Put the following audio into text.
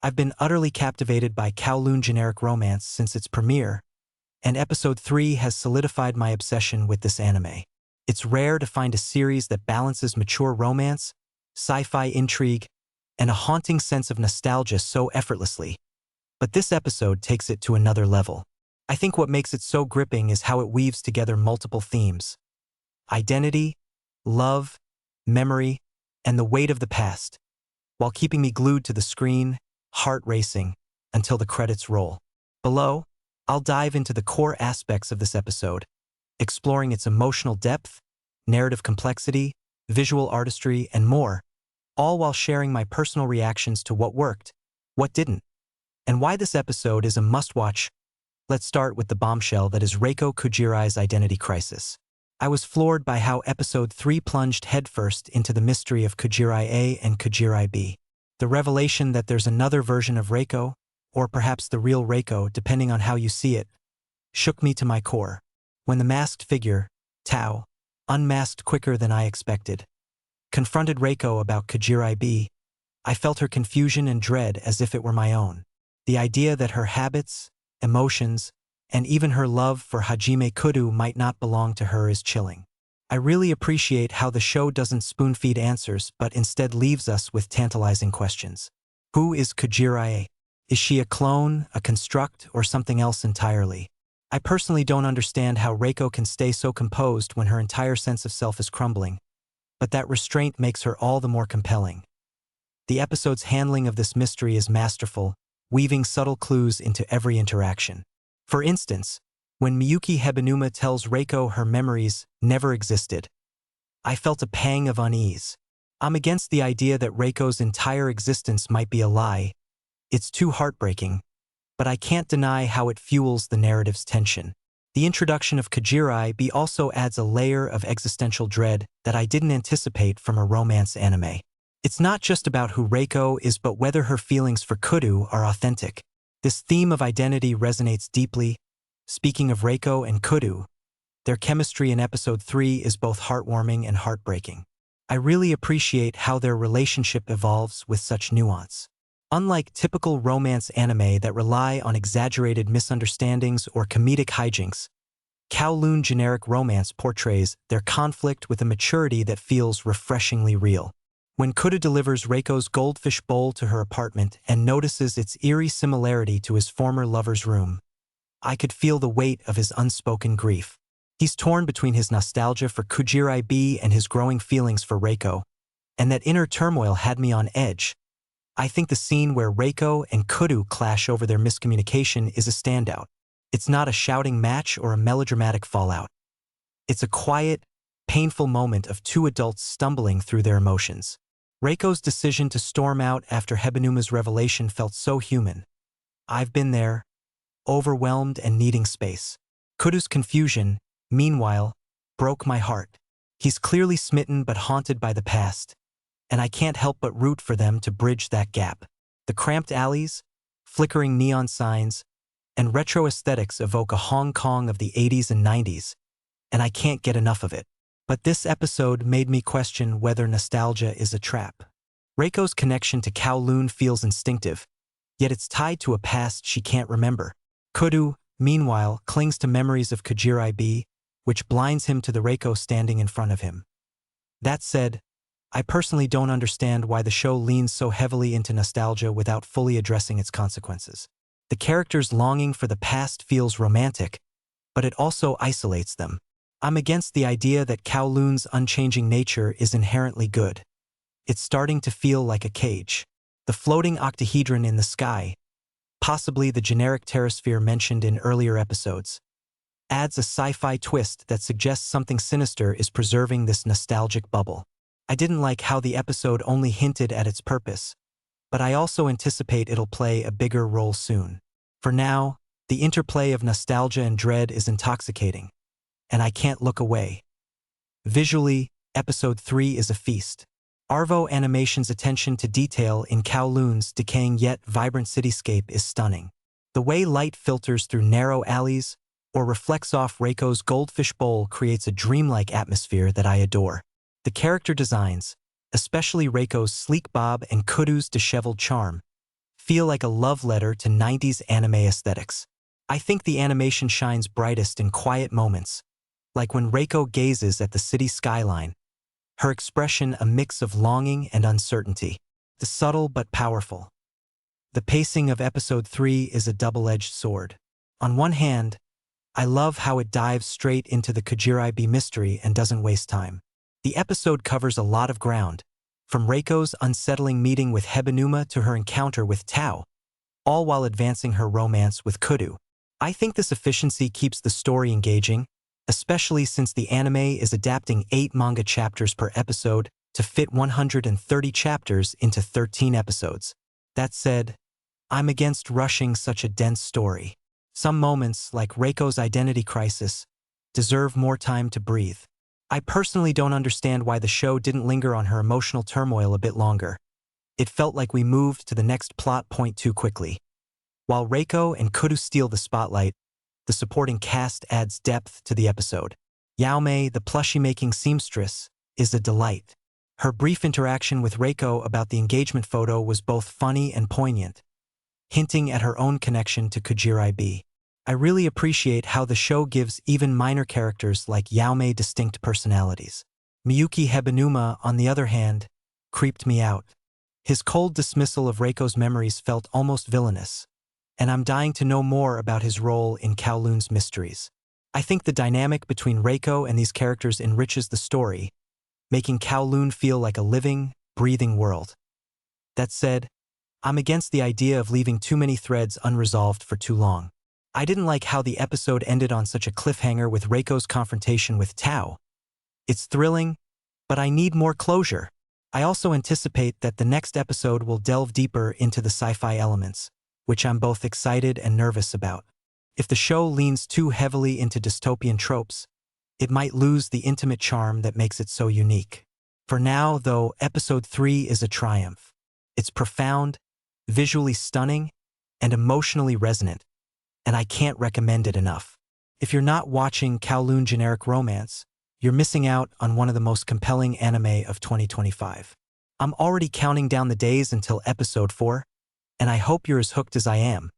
I've been utterly captivated by Kowloon Generic Romance since its premiere, and Episode 3 has solidified my obsession with this anime. It's rare to find a series that balances mature romance, sci-fi intrigue, and a haunting sense of nostalgia so effortlessly, but this episode takes it to another level. I think what makes it so gripping is how it weaves together multiple themes: identity, love, memory, and the weight of the past, while keeping me glued to the screen, heart racing, until the credits roll. Below, I'll dive into the core aspects of this episode, exploring its emotional depth, narrative complexity, visual artistry, and more, all while sharing my personal reactions to what worked, what didn't, and why this episode is a must-watch. Let's start with the bombshell that is Reiko Kujirai's identity crisis. I was floored by how Episode 3 plunged headfirst into the mystery of Kujirai A and Kujirai B. The revelation that there's another version of Reiko, or perhaps the real Reiko, depending on how you see it, shook me to my core. When the masked figure, Tao, unmasked quicker than I expected, confronted Reiko about Kujirai B, I felt her confusion and dread as if it were my own. The idea that her habits, emotions, and even her love for Hajime Kudu might not belong to her is chilling. I really appreciate how the show doesn't spoon-feed answers but instead leaves us with tantalizing questions. Who is Kujirai? Is she a clone, a construct, or something else entirely? I personally don't understand how Reiko can stay so composed when her entire sense of self is crumbling, but that restraint makes her all the more compelling. The episode's handling of this mystery is masterful, weaving subtle clues into every interaction. For instance, when Miyuki Hebanuma tells Reiko her memories never existed, I felt a pang of unease. I'm against the idea that Reiko's entire existence might be a lie. It's too heartbreaking, but I can't deny how it fuels the narrative's tension. The introduction of Kujirai B also adds a layer of existential dread that I didn't anticipate from a romance anime. It's not just about who Reiko is but whether her feelings for Kudu are authentic. This theme of identity resonates deeply. Speaking of Reiko and Kudu, their chemistry in Episode 3 is both heartwarming and heartbreaking. I really appreciate how their relationship evolves with such nuance. Unlike typical romance anime that rely on exaggerated misunderstandings or comedic hijinks, Kowloon Generic Romance portrays their conflict with a maturity that feels refreshingly real. When Kudu delivers Reiko's goldfish bowl to her apartment and notices its eerie similarity to his former lover's room, I could feel the weight of his unspoken grief. He's torn between his nostalgia for Kujirai B and his growing feelings for Reiko, and that inner turmoil had me on edge. I think the scene where Reiko and Kudu clash over their miscommunication is a standout. It's not a shouting match or a melodramatic fallout. It's a quiet, painful moment of two adults stumbling through their emotions. Reiko's decision to storm out after Hebanuma's revelation felt so human. I've been there, overwhelmed and needing space. Kudu's confusion, meanwhile, broke my heart. He's clearly smitten but haunted by the past, and I can't help but root for them to bridge that gap. The cramped alleys, flickering neon signs, and retro aesthetics evoke a Hong Kong of the 80s and 90s, and I can't get enough of it. But this episode made me question whether nostalgia is a trap. Reiko's connection to Kowloon feels instinctive, yet it's tied to a past she can't remember. Kudu, meanwhile, clings to memories of Kujirai B, which blinds him to the Reiko standing in front of him. That said, I personally don't understand why the show leans so heavily into nostalgia without fully addressing its consequences. The characters' longing for the past feels romantic, but it also isolates them. I'm against the idea that Kowloon's unchanging nature is inherently good. It's starting to feel like a cage. The floating octahedron in the sky, possibly the generic terrasphere mentioned in earlier episodes, adds a sci-fi twist that suggests something sinister is preserving this nostalgic bubble. I didn't like how the episode only hinted at its purpose, but I also anticipate it'll play a bigger role soon. For now, the interplay of nostalgia and dread is intoxicating, and I can't look away. Visually, Episode 3 is a feast. Arvo Animation's attention to detail in Kowloon's decaying yet vibrant cityscape is stunning. The way light filters through narrow alleys or reflects off Reiko's goldfish bowl creates a dreamlike atmosphere that I adore. The character designs, especially Reiko's sleek bob and Kudu's disheveled charm, feel like a love letter to 90s anime aesthetics. I think the animation shines brightest in quiet moments, like when Reiko gazes at the city skyline, her expression a mix of longing and uncertainty. The subtle but powerful. The pacing of episode 3 is a double-edged sword. On one hand, I love how it dives straight into the Kojirabi mystery and doesn't waste time. The episode covers a lot of ground, from Reiko's unsettling meeting with Hebanuma to her encounter with Tao, all while advancing her romance with Kudu. I think this efficiency keeps the story engaging, especially since the anime is adapting 8 manga chapters per episode to fit 130 chapters into 13 episodes. That said, I'm against rushing such a dense story. Some moments, like Reiko's identity crisis, deserve more time to breathe. I personally don't understand why the show didn't linger on her emotional turmoil a bit longer. It felt like we moved to the next plot point too quickly. While Reiko and Kudu steal the spotlight, the supporting cast adds depth to the episode. Yaomei, the plushie-making seamstress, is a delight. Her brief interaction with Reiko about the engagement photo was both funny and poignant, hinting at her own connection to Kojirabi. I really appreciate how the show gives even minor characters like Yaomei distinct personalities. Miyuki Hebanuma, on the other hand, creeped me out. His cold dismissal of Reiko's memories felt almost villainous, and I'm dying to know more about his role in Kowloon's mysteries. I think the dynamic between Reiko and these characters enriches the story, making Kowloon feel like a living, breathing world. That said, I'm against the idea of leaving too many threads unresolved for too long. I didn't like how the episode ended on such a cliffhanger with Reiko's confrontation with Tao. It's thrilling, but I need more closure. I also anticipate that the next episode will delve deeper into the sci-fi elements, which I'm both excited and nervous about. If the show leans too heavily into dystopian tropes, it might lose the intimate charm that makes it so unique. For now, though, episode 3 is a triumph. It's profound, visually stunning, and emotionally resonant, and I can't recommend it enough. If you're not watching Kowloon Generic Romance, you're missing out on one of the most compelling anime of 2025. I'm already counting down the days until episode 4, and I hope you're as hooked as I am.